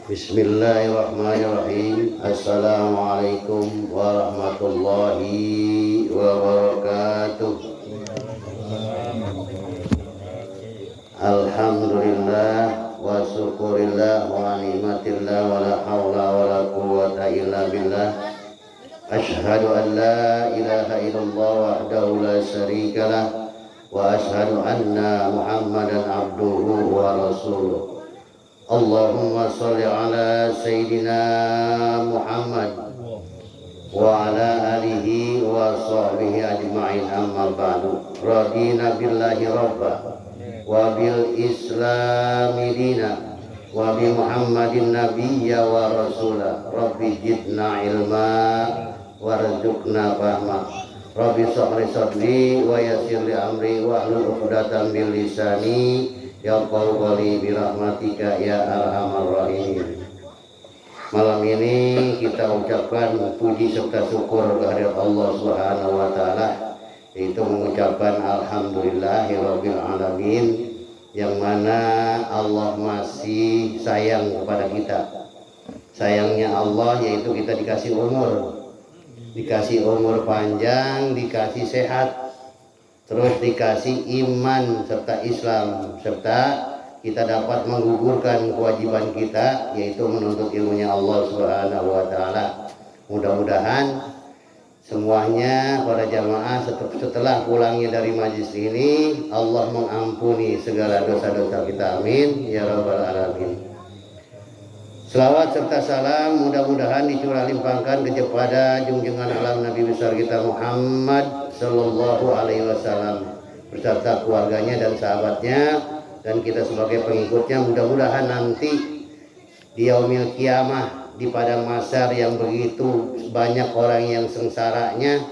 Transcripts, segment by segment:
Bismillahirrahmanirrahim. Assalamualaikum warahmatullahi wabarakatuh. Alhamdulillah wa syukurillah wa ni'matillah wa la hawla wa la quwwata illa billah. Ashhadu an la ilaha illallah wahdahu la syarikalah wa ashhadu anna Muhammadan abduhu wa rasuluh. Allahumma salli ala Sayyidina Muhammad wa ala alihi wa sahbihi ajma'in, amma ba'du. Radina billahi rabba wa bil islami dina wa bi Muhammadin nabiyya wa rasula. Rabbi jidna ilma warzuqna fahma. Rabbi shrah sadri wa yassir li amri wa hlul 'uqdatam min lisani yaqulu qawli bi rahmatika ya arhamar rahimin. Malam ini kita ucapkan puji serta syukur kehadirat Allah Subhanahu wa taala, yaitu mengucapkan alhamdulillahirabbil alamin, yang mana Allah masih sayang kepada kita. Sayangnya Allah yaitu kita dikasih umur panjang, dikasih sehat, terus dikasih iman serta Islam, serta kita dapat menggugurkan kewajiban kita, yaitu menuntut ilmunya Allah Subhanahu wa taala. Mudah-mudahan semuanya para jamaah setelah pulangnya dari majlis ini, Allah mengampuni segala dosa-dosa kita, amin ya rabbal alamin. Selawat serta salam mudah-mudahan dicurah limpahkan kepada junjungan alam Nabi besar kita Muhammad sallallahu alaihi wasallam beserta keluarganya dan sahabatnya, dan kita sebagai pengikutnya. Mudah-mudahan nanti di yaumil kiamah, di padang mahsyar yang begitu banyak orang yang sengsaranya,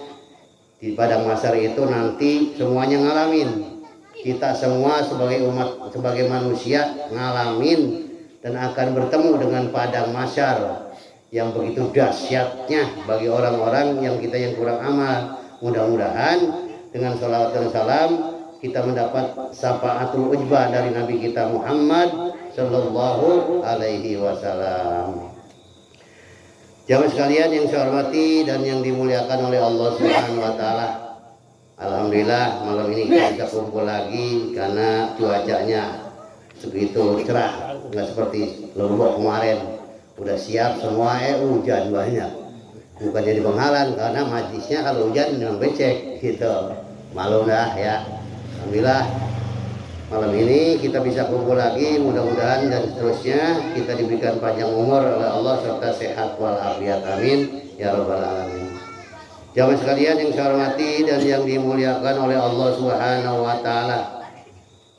di padang mahsyar itu nanti semuanya ngalamin. Kita semua sebagai umat, sebagai manusia ngalamin dan akan bertemu dengan padang mahsyar yang begitu dahsyatnya bagi orang-orang yang kita yang kurang amal. Mudah-mudahan dengan salawat dan salam kita mendapat syafaatul ujbah dari Nabi kita Muhammad sallallahu alaihi wasallam. Jamaah sekalian yang saya hormati dan yang dimuliakan oleh Allah Subhanahu wa taala. Alhamdulillah malam ini kita bisa kumpul lagi karena cuacanya segitu cerah, nggak seperti Lombok kemarin. Udah siap semua, hujan banyak. Bukan jadi penghalang, karena majlisnya kalau hujan memang becek gitu. Malu dah ya. Alhamdulillah malam ini kita bisa kumpul lagi. Mudah-mudahan dan seterusnya kita diberikan panjang umur oleh Allah serta sehat walafiat, amin ya rabbal alamin. Jamaah sekalian yang saya hormati dan yang dimuliakan oleh Allah Subhanahu wa taala.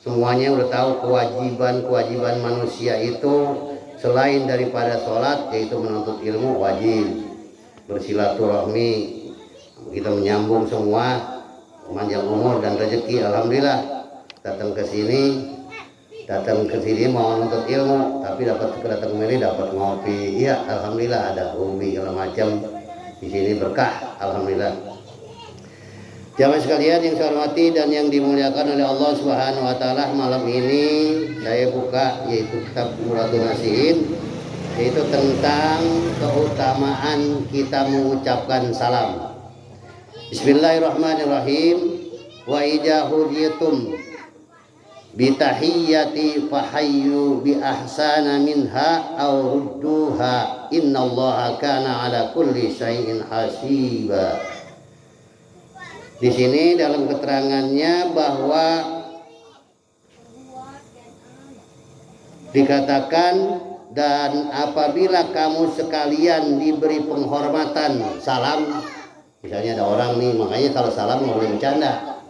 Semuanya udah tahu kewajiban manusia itu selain daripada sholat, yaitu menuntut ilmu wajib, bersilaturahmi, kita menyambung semua, panjang umur dan rezeki. Alhamdulillah datang ke sini mau menuntut ilmu, tapi datang kemari dapat ngopi. Iya, alhamdulillah ada ubi segala macam di sini, berkah, alhamdulillah. Jamaah sekalian yang saya hormati dan yang dimuliakan oleh Allah Subhanahu wa taala, malam ini saya buka yaitu kitab Muratul Nasihin, yaitu tentang keutamaan kita mengucapkan salam. Bismillahirrahmanirrahim. Wa idza huyitum bi tahiyyati fahayyu bi ahsana minha aw rudduha innallaha kana ala kulli syai'in hasiba. Di sini dalam keterangannya bahwa dikatakan, dan apabila kamu sekalian diberi penghormatan salam, misalnya ada orang nih, makanya kalau salam nggak boleh bercanda.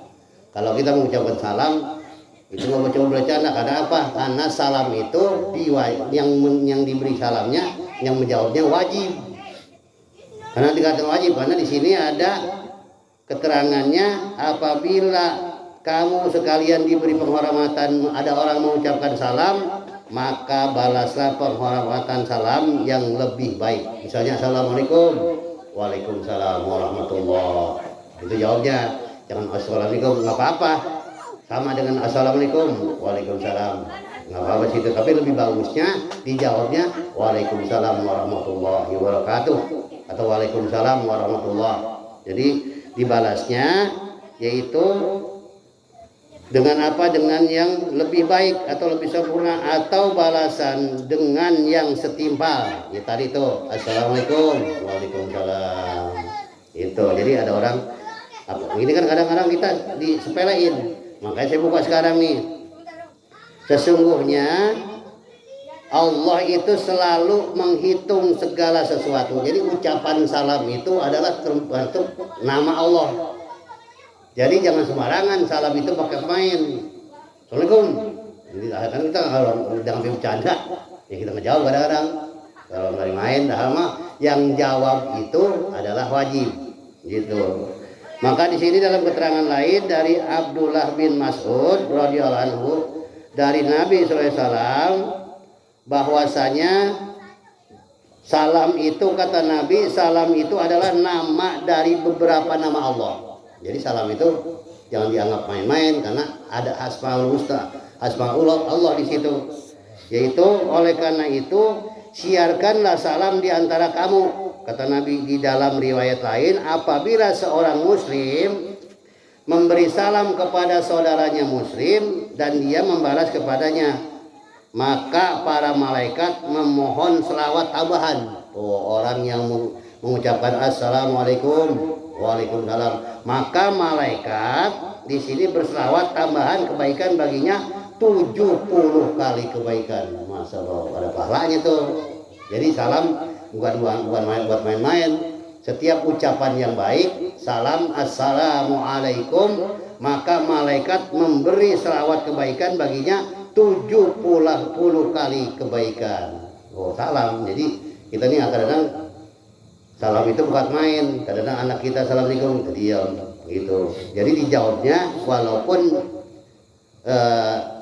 Kalau kita mengucapkan salam itu nggak boleh bercanda. Karena apa? Karena salam itu yang diberi salamnya, yang menjawabnya wajib. Karena dikatakan wajib karena di sini ada keterangannya, apabila kamu sekalian diberi penghormatan, ada orang mengucapkan salam, maka balaslah penghormatan salam yang lebih baik. Misalnya assalamualaikum, waalaikumsalam warahmatullah, itu jawabnya. Jangan assalamualaikum, nggak apa-apa, sama dengan assalamualaikum, waalaikumsalam, nggak apa-apa situ, tapi lebih bagusnya dijawabnya Waalaikumsalam warahmatullahi wabarakatuh atau Waalaikumsalam warahmatullahi. Jadi dibalasnya yaitu dengan apa? Dengan yang lebih baik atau lebih sempurna, atau balasan dengan yang setimpal. Ya tadi itu Assalamualaikum, Waalaikumsalam. Itu. Jadi ada orang ini kan kadang-kadang kita disepelein. Makanya saya buka sekarang nih. Sesungguhnya Allah itu selalu menghitung segala sesuatu. Jadi ucapan salam itu adalah terbentuk nama Allah. Jadi jangan sembarangan salam itu pakai main. Assalamualaikum. Jadi kan kita kalau jangan bercanda, ya kita ngejawab kadang-kadang. Kalau nggak main, dah mah yang jawab itu adalah wajib. Gitu. Maka di sini dalam keterangan lain dari Abdullah bin Mas'ud radhiyallahu anhu dari Nabi SAW bahwasanya salam itu, kata Nabi, salam itu adalah nama dari beberapa nama Allah. Jadi salam itu jangan dianggap main-main karena ada asmaul husna, asmaul Allah di situ. Yaitu oleh karena itu siarkanlah salam di antara kamu. Kata Nabi di dalam riwayat lain, apabila seorang muslim memberi salam kepada saudaranya muslim dan dia membalas kepadanya, maka para malaikat memohon selawat tambahan. Orang yang mengucapkan Assalamualaikum, Waalaikumsalam, maka malaikat di sini berselawat tambahan kebaikan baginya 70 kali kebaikan. Masya Allah, ada pahalanya tuh. Jadi salam bukan buat main-main. Setiap ucapan yang baik, salam Assalamualaikum, maka malaikat memberi selawat kebaikan baginya 70 kali kebaikan. Oh, salam. Jadi kita ini kadang-kadang salam itu bukan main. Kadang-kadang anak kita Assalamualaikum, kita diam gitu. Jadi dijawabnya walaupun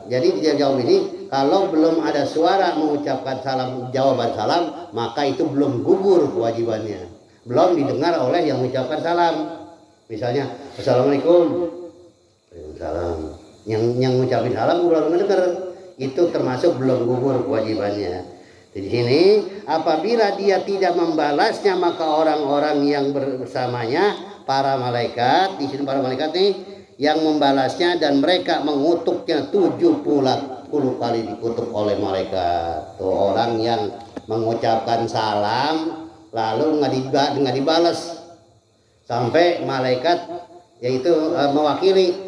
jadi dijawab ini kalau belum ada suara mengucapkan salam, jawaban salam, maka itu belum gugur kewajibannya. Belum didengar oleh yang mengucapkan salam. Misalnya Assalamualaikum, Waalaikumsalam. Yang mengucapkan salam belum mendengar, itu termasuk belum gugur kewajibannya. Di sini apabila dia tidak membalasnya, maka orang-orang yang bersamanya, para malaikat, di sini para malaikat nih yang membalasnya dan mereka mengutuknya 70 kali dikutuk oleh malaikat. Tuh orang yang mengucapkan salam lalu nggak dibalas sampai malaikat yaitu mewakili.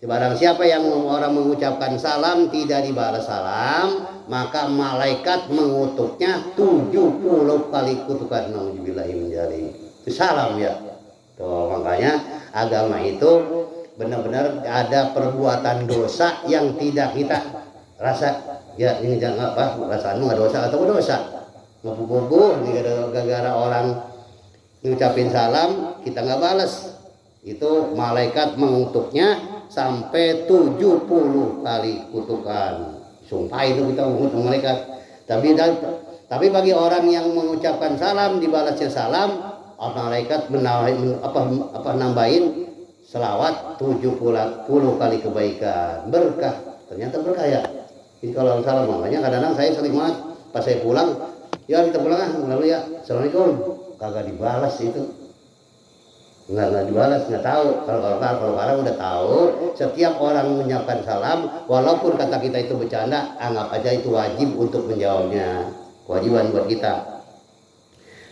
Barang siapa yang orang mengucapkan salam tidak dibalas salam, maka malaikat mengutuknya 70 kali kutukan. Nauzubillahi min dzalik. Itu salam ya. Tuh makanya agama itu benar-benar ada perbuatan dosa yang tidak kita rasa. Ya ini jangan apa perasaanmu nggak dosa atau dosa. Ngebubuh ini gara-gara orang ngucapin salam kita nggak balas. Itu malaikat mengutuknya sampai 70 kali kutukan. Sumpah itu kita mengutuk malaikat. Tapi bagi orang yang mengucapkan salam dibalasnya salam, malaikat nambahin selawat 70 kali kebaikan. Berkah. Ternyata berkah ya. Jadi kalau salam makanya kadang-kadang saya sering banget pas saya pulang, ya kita pulang lalu ya Assalamualaikum, kagak dibalas itu. Nggak dibalas, nggak tahu. Kalau sekarang udah tahu, setiap orang mengucapkan salam, walaupun kata kita itu bercanda, anggap aja itu wajib untuk menjawabnya. Kewajiban buat kita.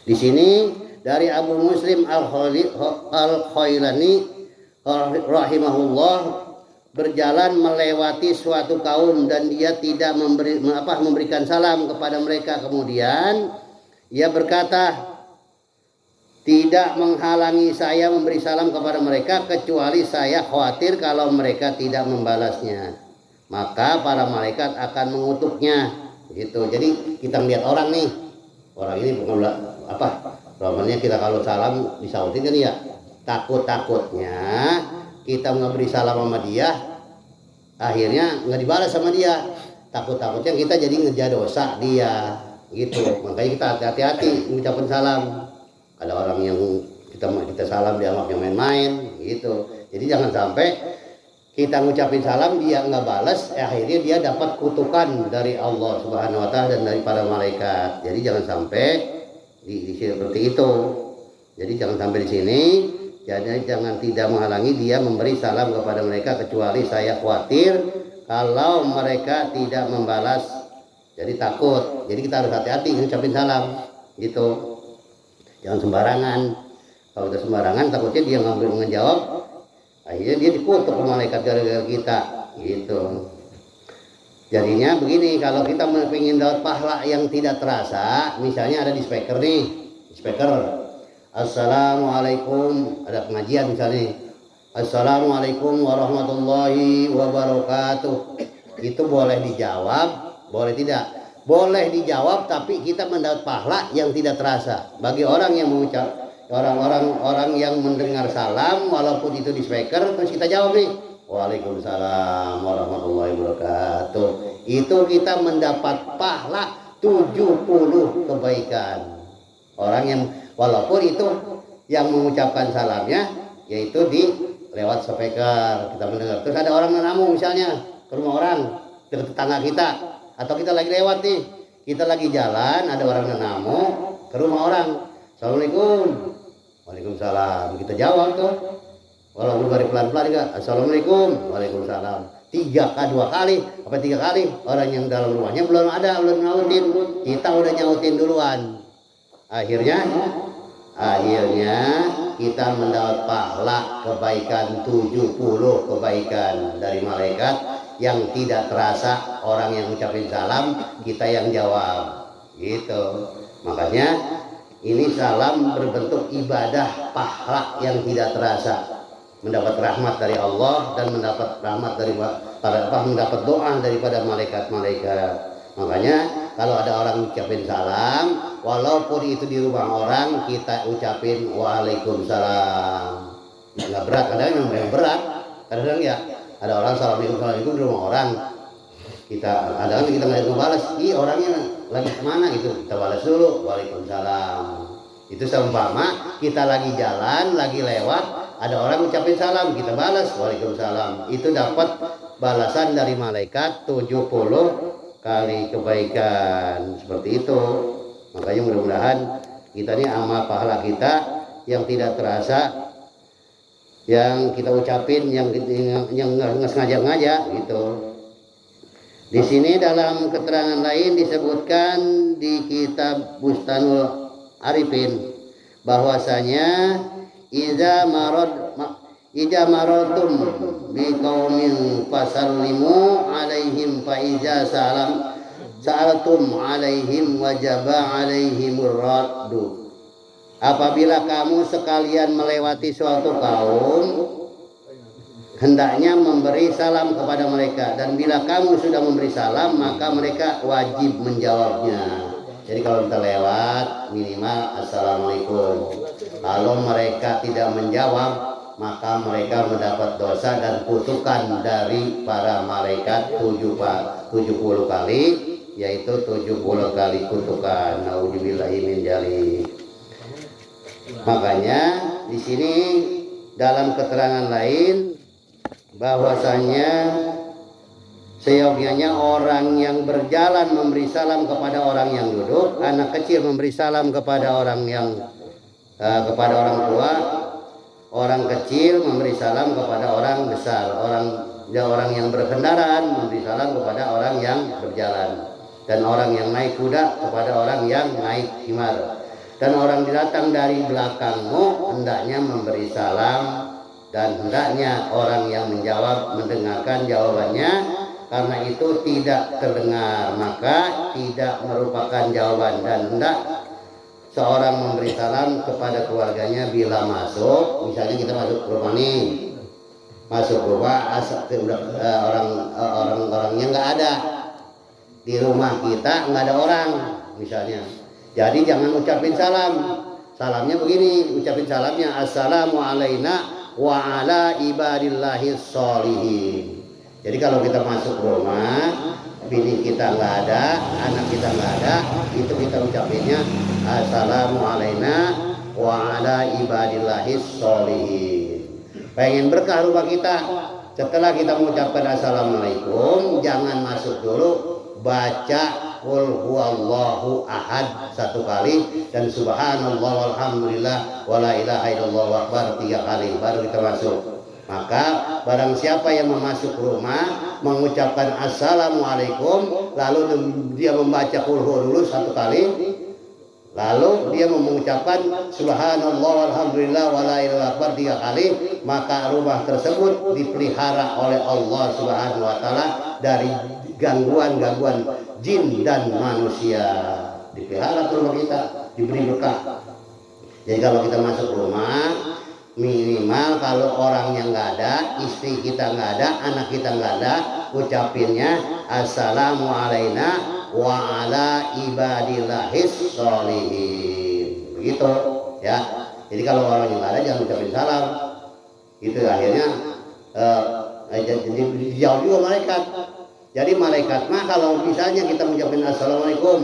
Di sini dari Abu Muslim Al-Khailani rahimahullah berjalan melewati suatu kaum dan dia tidak memberikan salam kepada mereka. Kemudian ia berkata, tidak menghalangi saya memberi salam kepada mereka kecuali saya khawatir kalau mereka tidak membalasnya, maka para malaikat akan mengutuknya gitu. Jadi kita lihat orang nih, orang ini bukan namanya kita kalau salam disautin kan ya, takutnya kita memberi salam sama dia akhirnya nggak dibalas sama dia, takutnya kita jadi ngejar dosa dia gitu. Makanya kita hati-hati mengucapkan salam. Ada orang yang kita salam dianggapnya main-main gitu. Jadi jangan sampai kita ngucapin salam dia nggak balas, akhirnya dia dapat kutukan dari Allah Subhanahu Wa Taala dan dari para malaikat. Jadi jangan sampai seperti itu. Jadi jangan sampai di sini. Jadi jangan tidak menghalangi dia memberi salam kepada mereka, kecuali saya khawatir kalau mereka tidak membalas. Jadi takut. Jadi kita harus hati-hati ngucapin salam gitu. Jangan sembarangan. Kalau udah sembarangan takutnya dia ngambil ngejawab, akhirnya dia dikutuk ke malaikat gara-gara kita gitu. Jadinya begini, kalau kita ingin dapat pahala yang tidak terasa, misalnya ada di speaker nih, speaker, assalamualaikum, ada pengajian misalnya, assalamualaikum warahmatullahi wabarakatuh, itu boleh dijawab, boleh tidak? Boleh dijawab, tapi kita mendapat pahala yang tidak terasa bagi orang yang mengucap. Orang yang mendengar salam walaupun itu di speaker, terus kita jawab nih, waalaikumsalam warahmatullahi wabarakatuh, itu kita mendapat pahala 70 kebaikan. Orang yang walaupun itu yang mengucapkan salamnya yaitu di lewat speaker kita mendengar, terus ada orang menamu misalnya ke rumah orang dekat tetangga kita, atau kita lagi lewat nih, kita lagi jalan ada orang menamu ke rumah orang, assalamualaikum, waalaikumsalam, kita jawab tuh walaupun dari pelan-pelan juga, assalamualaikum, waalaikumsalam, 2 kali apa 3 kali, orang yang dalam rumahnya belum nyautin, kita udah nyautin duluan, akhirnya kita mendapat pahala kebaikan 70 kebaikan dari malaikat yang tidak terasa. Orang yang ucapin salam kita yang jawab gitu. Makanya ini salam berbentuk ibadah pahala yang tidak terasa, mendapat rahmat dari Allah dan mendapat rahmat dari mendapat doa daripada malaikat-malaikat. Makanya kalau ada orang ucapin salam, walaupun itu di rumah orang, kita ucapin waalaikumsalam. Nggak berat, kadang yang berat, kadang ya ada orang assalamualaikum di rumah orang, kita nggak balas, orangnya lagi kemana gitu, kita balas dulu waalaikumsalam. Itu seumpama kita lagi jalan, lagi lewat, ada orang ucapin salam, kita balas waalaikumsalam, itu dapat balasan dari malaikat 70 kali kebaikan, seperti itu. Makanya mudah-mudahan kita ini amal pahala kita yang tidak terasa, yang kita ucapin, yang nggak sengaja gitu. Di sini dalam keterangan lain disebutkan di kitab Bustanul Arifin bahwasanya idza maratum biqaumin fasallimu alaihim fa iza sa'altum alaihim wajaba alaihimur raddu. Apabila kamu sekalian melewati suatu kaum, hendaknya memberi salam kepada mereka, dan bila kamu sudah memberi salam maka mereka wajib menjawabnya. Jadi kalau kita lewat minimal assalamualaikum. Kalau mereka tidak menjawab maka mereka mendapat dosa dan kutukan dari para malaikat 70 kali, yaitu 70 kali kutukan. Nauzubillahi min dzalik. Makanya di sini dalam keterangan lain bahwasanya seyogianya orang yang berjalan memberi salam kepada orang yang duduk, anak kecil memberi salam kepada orang yang kepada orang tua, orang kecil memberi salam kepada orang besar, orang yang berkendaraan memberi salam kepada orang yang berjalan, dan orang yang naik kuda kepada orang yang naik himar, dan orang datang dari belakangmu hendaknya memberi salam, dan hendaknya orang yang menjawab mendengarkan jawabannya, karena itu tidak terdengar maka tidak merupakan jawaban. Dan hendak seorang memberi salam kepada keluarganya bila masuk, misalnya kita masuk rumah nih, masuk rumah orang-orangnya nggak ada, di rumah kita nggak ada orang misalnya, jadi jangan ucapin salam. Salamnya begini, ucapin salamnya assalamu alaina wa ala ibadillahis sholihin. Jadi kalau kita masuk rumah, bini kita nggak ada, anak kita nggak ada, itu kita ucapinnya assalamu alaina wa ala ibadillahis sholihin. Pengen berkah rumah kita, setelah kita mengucapkan assalamualaikum, jangan masuk dulu, baca qul huwallahu ahad 1 kali dan subhanallah walhamdulillah wala ilaha illallah akbar 3 kali, baru kita masuk. Maka barang siapa yang memasuk rumah mengucapkan assalamualaikum, lalu dia membaca qul huwa dulu 1 kali, lalu dia mengucapkan subhanallah walhamdulillah wala ilaha akbar 3 kali, maka rumah tersebut dipelihara oleh Allah Subhanahu wa taala dari gangguan-gangguan jin dan manusia. Dipelihara rumah kita, diberi berkah. Jadi kalau kita masuk rumah, minimal kalau orangnya nggak ada, istri kita nggak ada, anak kita nggak ada, ucapinnya assalamu alaina wa ala ibadillahis sholihin, begitu ya. Jadi kalau orangnya nggak ada, jangan ucapin salam. Itu akhirnya dijauh juga malaikat. Jadi malaikat mah kalau misalnya kita mengucapin assalamualaikum,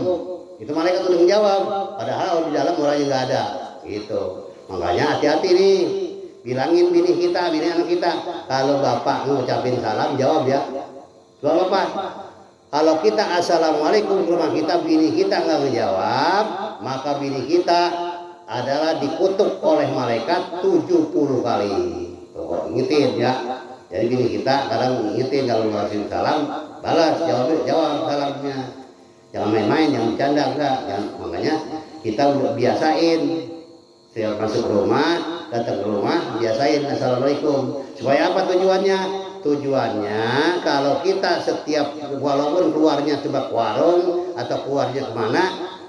itu malaikat udah menjawab, padahal di dalam orangnya nggak ada. Gitu. Makanya hati-hati nih, bilangin bini kita, bini anak kita, kalau bapak ngucapin salam jawab ya. Kalau bapak, kalau kita assalamualaikum ke rumah kita, bini kita nggak menjawab, maka bini kita adalah dikutuk oleh malaikat 70 kali. Tuh, ingetin ya. Jadi bini kita kadang ingetin kalau ngasih salam, balas, jawab salamnya. Jangan main-main, jangan bercanda, enggak. Makanya kita udah biasain. Setiap masuk rumah, datang ke rumah, biasain assalamualaikum. Supaya apa tujuannya? Tujuannya kalau kita setiap, walaupun keluarnya coba ke warung atau keluarnya kemana,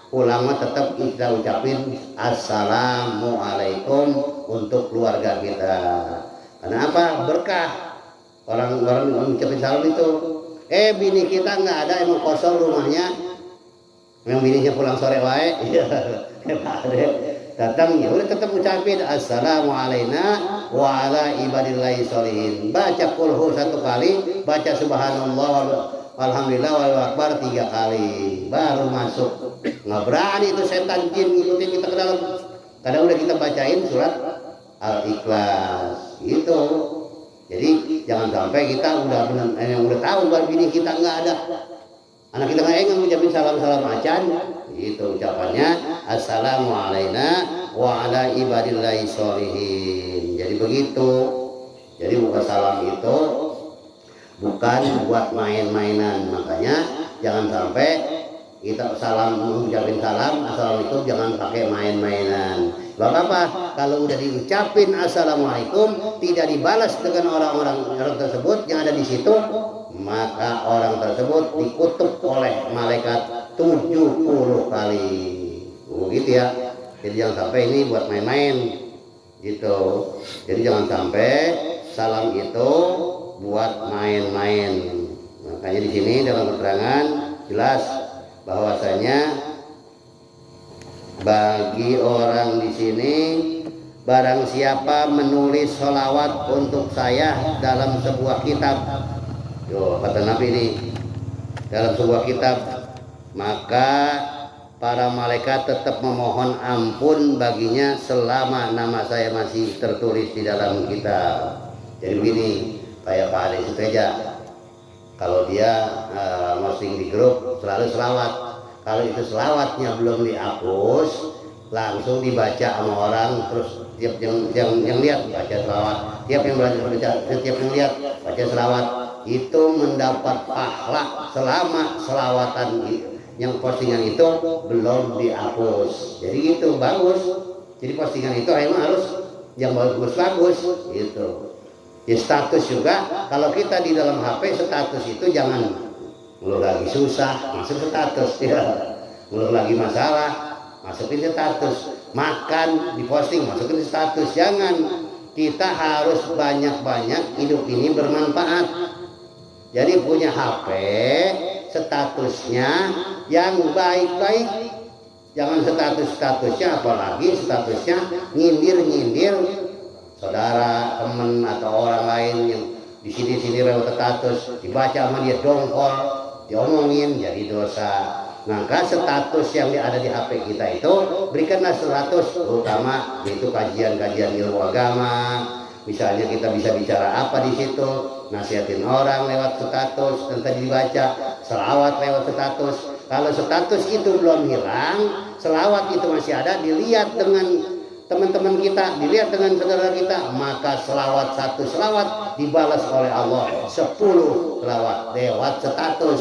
pulangnya tetap kita ucapin assalamualaikum untuk keluarga kita. Karena apa? Berkah. Orang ucapin salam itu. Bini kita nggak ada, emang kosong rumahnya. Memang bininya pulang sore wae. Datang ya udah tetap ucapin assalamualaikum wa ala ibadillahi sholihin. Baca qul hu 1 kali, baca subhanallah walhamdulillah wal akbar 3 kali, baru masuk. Nggak berani itu setan jin ngikutin kita ke dalam. Kadang udah kita bacain surat Al-Ikhlas gitu. Jadi jangan sampai kita udah tahu bahwa bini kita nggak ada, anak kita nggak ingin ngucapin salam-salam acan, gitu ucapannya assalamualaikum wa ala ibadillahi sholihin. Jadi begitu. Jadi buka salam itu bukan buat main-mainan. Makanya jangan sampai kita mengucapin salam assalamualaikum, jangan pakai main-mainan. Sebab apa? Kalau udah diucapin assalamualaikum tidak dibalas dengan orang tersebut yang ada di situ, maka orang tersebut dikutuk oleh malaikat 70 kali. Gitu ya. Jadi jangan sampai ini buat main-main gitu. Jadi jangan sampai salam itu buat main-main. Makanya di sini dalam keterangan jelas bahwasanya bagi orang di sini, barang siapa menulis sholawat untuk saya dalam sebuah kitab, kata Nabi ini, dalam sebuah kitab, maka para malaikat tetap memohon ampun baginya selama nama saya masih tertulis di dalam kitab. Jadi begini, kayak Pak Ade Suteja, kalau dia posting di grup selalu selawat. Kalau itu selawatnya belum dihapus, langsung dibaca sama orang, terus tiap yang lihat baca selawat, tiap yang lihat baca selawat, itu mendapat pahala selama selawatan yang postingan itu belum dihapus. Jadi itu bagus. Jadi postingan itu emang harus yang bagus gitu. Ya status juga, kalau kita di dalam HP status itu jangan lu lagi susah masuk status ya, lu lagi masalah masukin status, makan diposting masukin status. Jangan, kita harus banyak-banyak hidup ini bermanfaat. Jadi punya HP statusnya yang baik-baik, jangan statusnya apalagi statusnya nyindir saudara, teman atau orang lain yang di sini lewat status, dibaca sama dia dongkol, diomongin, jadi dosa. Maka status yang ada di HP kita itu berikanlah status, terutama yaitu kajian ilmu agama. Misalnya kita bisa bicara apa di situ, nasihatin orang lewat status dan tadi dibaca, selawat lewat status. Kalau status itu belum hilang, selawat itu masih ada, dilihat dengan teman-teman kita, dilihat dengan saudara kita, maka selawat satu selawat dibalas oleh Allah 10 selawat lewat status.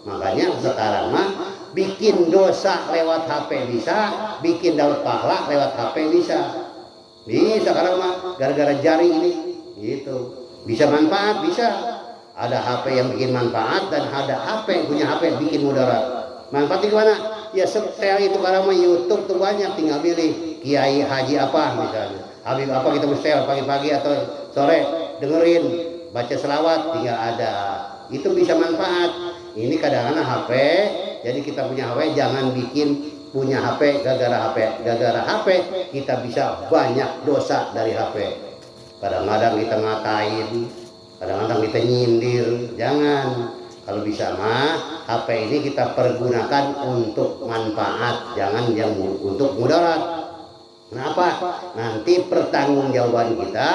Makanya sekarang mah bikin dosa lewat HP bisa, bikin dapat pahala lewat HP bisa. Bisa sekarang mah gara-gara jaring ini gitu. Bisa manfaat, bisa. Ada HP yang bikin manfaat dan ada HP yang punya HP yang bikin mudarat. Manfaatnya gimana? Ya setel itu karena mah YouTube tuh banyak, tinggal pilih kiai haji apa misalnya. Habib apa kita setel pagi-pagi atau sore dengerin baca selawat tinggal ada. Itu bisa manfaat. Ini kadang-kadang HP, jadi kita punya HP jangan bikin punya HP gara-gara HP kita bisa banyak dosa dari HP. Kadang-kadang kita ngatain, kadang-kadang kita nyindir, jangan. Kalau bisa mah HP ini kita pergunakan untuk manfaat, jangan yang untuk mudarat. Kenapa? Nanti pertanggungjawaban kita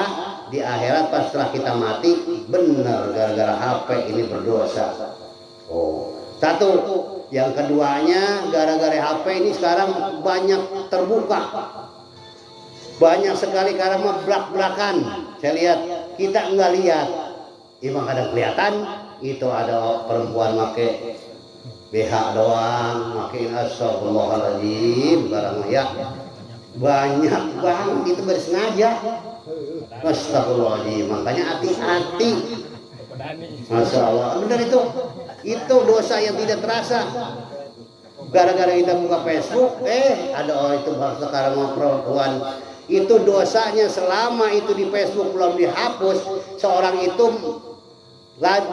di akhirat pas setelah kita mati benar gara-gara HP ini berdosa. Oh, satu. Yang keduanya gara-gara HP ini sekarang banyak terbuka. Banyak sekali karena belak-belakan. Saya lihat, kita enggak lihat. Emang kadang kelihatan itu ada perempuan pakai BH doang, pakai astagfirullahaladzim barang ya. Banyak banget itu bersengaja. Astagfirullahaladzim, makanya hati-hati. Masya Allah, benar itu. Itu dosa yang tidak terasa. Gara-gara kita buka Facebook, ada itu sekarang mau perempuan. Itu dosanya selama itu di Facebook belum dihapus. Seorang itu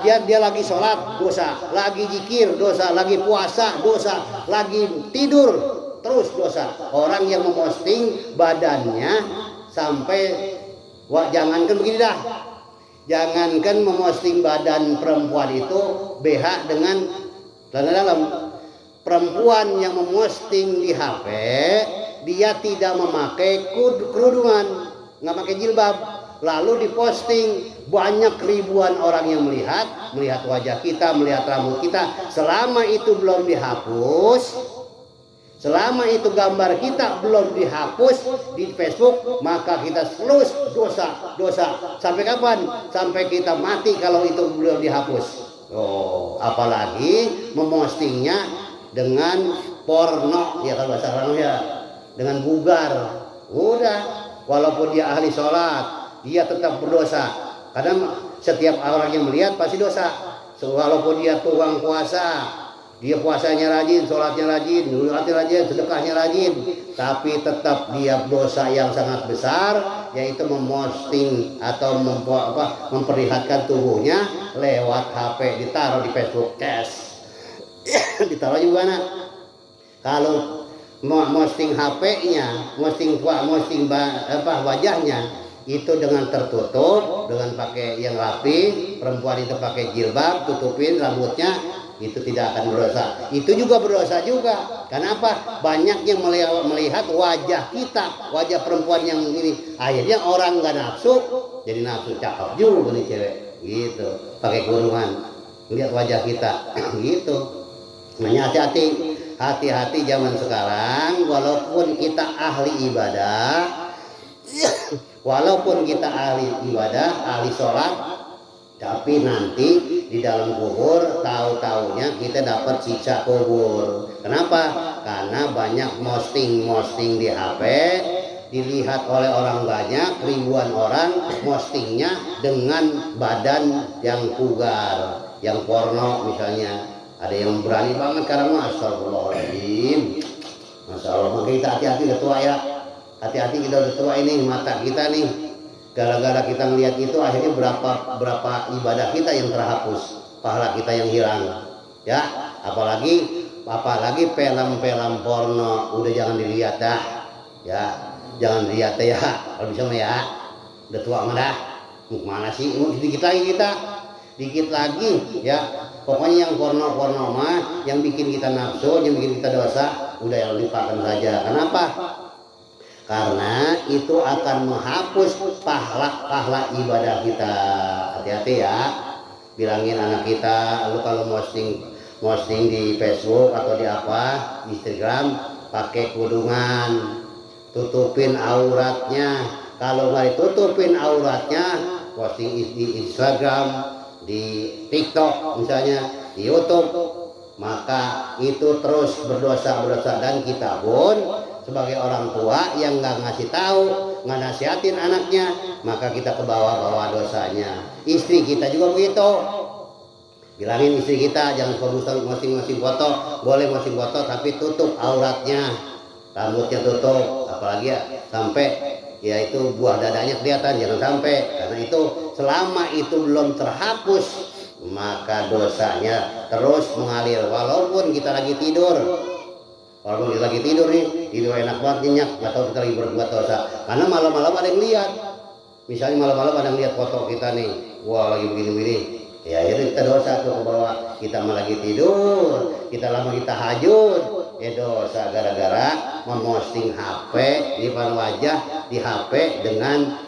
dia lagi sholat dosa, lagi zikir dosa, lagi puasa dosa, lagi tidur terus dosa. Orang yang memposting badannya sampai jangankan begini dah, jangankan memposting badan perempuan itu BH dengan dalam. Perempuan yang memposting di HP dia tidak memakai kerudungan, nggak pakai jilbab, lalu diposting, banyak ribuan orang yang melihat wajah kita, melihat rambut kita. Selama itu belum dihapus, selama itu gambar kita belum dihapus di Facebook, maka kita terus dosa. Sampai kapan? Sampai kita mati kalau itu belum dihapus. Oh, apalagi memostingnya dengan porno, ya kalau bahasa orang ya, dengan bugar. Udah, walaupun dia ahli sholat, dia tetap berdosa. Karena setiap orang yang melihat pasti dosa. Walaupun dia tukang puasa, dia puasanya rajin, sholatnya rajin, nulatnya rajin, sedekahnya rajin, tapi tetap dia dosa yang sangat besar, yaitu memposting atau memperlihatkan tubuhnya lewat HP, ditaruh di Facebook cash. Ditaruh juga mana? Kalau posting HP-nya, posting wajahnya itu dengan tertutup, dengan pakai yang rapi, perempuan itu pakai jilbab, tutupin rambutnya, itu tidak akan berdosa. Itu juga berdosa juga. Kenapa? Banyak yang melihat wajah kita, wajah perempuan yang ini. Akhirnya orang nggak nafsu, jadi nafsu, cakep juga nih cewek, gitu. Pakai kurungan, lihat wajah kita, gitu. Makanya hati-hati zaman sekarang. Walaupun kita ahli ibadah, ahli sholat, tapi nanti di dalam kubur tahu-taunya kita dapat siksa kubur. Kenapa? Karena banyak posting di HP, dilihat oleh orang banyak, ribuan orang postingnya dengan badan yang pugar, yang porno misalnya. Ada yang berani banget sekarang mah, astagfirullahaladzim. Masya Allah, maka kita hati-hati udah tua ya. Hati-hati kita udah tua ini, mata kita nih. Gara-gara kita ngelihat itu akhirnya berapa ibadah kita yang terhapus, pahala kita yang hilang. Ya, apalagi film-film porno udah jangan dilihat dah. Ya, jangan dilihat ya. Kalau bisa mah ya. Udah tua mah dah. Mana sih? Dikit lagi ya. Pokoknya yang porno mah yang bikin kita nafsu, yang bikin kita dosa, udah yang lupakan saja. Kenapa? Karena itu akan menghapus pahala ibadah kita. Hati-hati ya. bilangin anak kita, lu kalau posting di Facebook atau di apa, Instagram, pakai kudungan, tutupin auratnya. Kalau nggak ditutupin auratnya, posting di Instagram, di TikTok misalnya, di YouTube, maka itu terus berdosa dan kita pun sebagai orang tua yang nggak ngasih tahu, nggak nasihatin anaknya, maka kita ke bawah dosanya. Istri kita juga begitu. Bilangin istri kita jangan posting foto, boleh posting foto tapi tutup auratnya, rambutnya tutup, apalagi ya sampai ya itu buah dadanya kelihatan, jangan sampai, karena itu selama itu belum terhapus maka dosanya terus mengalir walaupun kita lagi tidur. Walaupun kita lagi tidur nih, tidur enak banget nyenyak, nggak tahu kita lagi berbuat dosa, karena malam-malam ada yang lihat. Misalnya malam-malam ada yang lihat foto kita nih, wah lagi begini-begini, ya itu kita dosa tuh ke bawah. Kita malah lagi tidur, kita lagi tahajud, ya dosa gara-gara memposting HP di depan wajah di HP dengan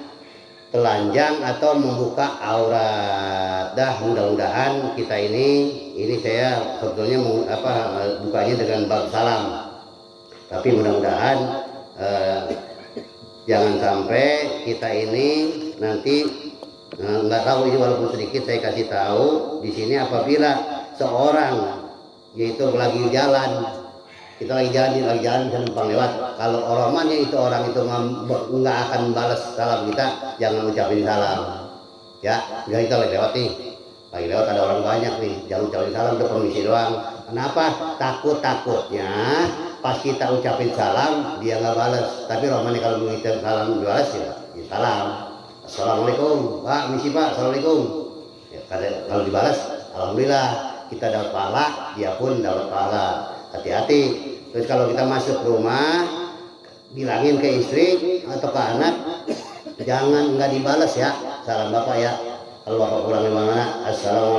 telanjang atau membuka aurat. Dah, mudah-mudahan kita ini saya sebetulnya bukanya dengan bab salam, tapi mudah-mudahan jangan sampai kita ini nanti nggak tahu, ini walaupun sedikit saya kasih tahu di sini. Apabila seorang yaitu lagi jalan, kita lagi jalan bisa numpang lewat, kalau oromannya itu orang itu nggak akan balas salam kita, jangan ucapin salam ya. Misalnya kita lagi lewat ada orang banyak nih, jangan ucapin salam, udah permisi doang. Kenapa? Takutnya pas kita ucapin salam dia nggak balas, tapi romannya kalau mengucapin salam dibalas ya salam, assalamualaikum pak, misi pak, assalamualaikum ya, kalau dibalas alhamdulillah kita dapat pahala, dia pun dapat pahala. Hati-hati. Terus kalau kita masuk rumah, bilangin ke istri atau ke anak, jangan nggak dibalas ya salam bapak ya. Kalau bapak pulang di mana, assalamualaikum.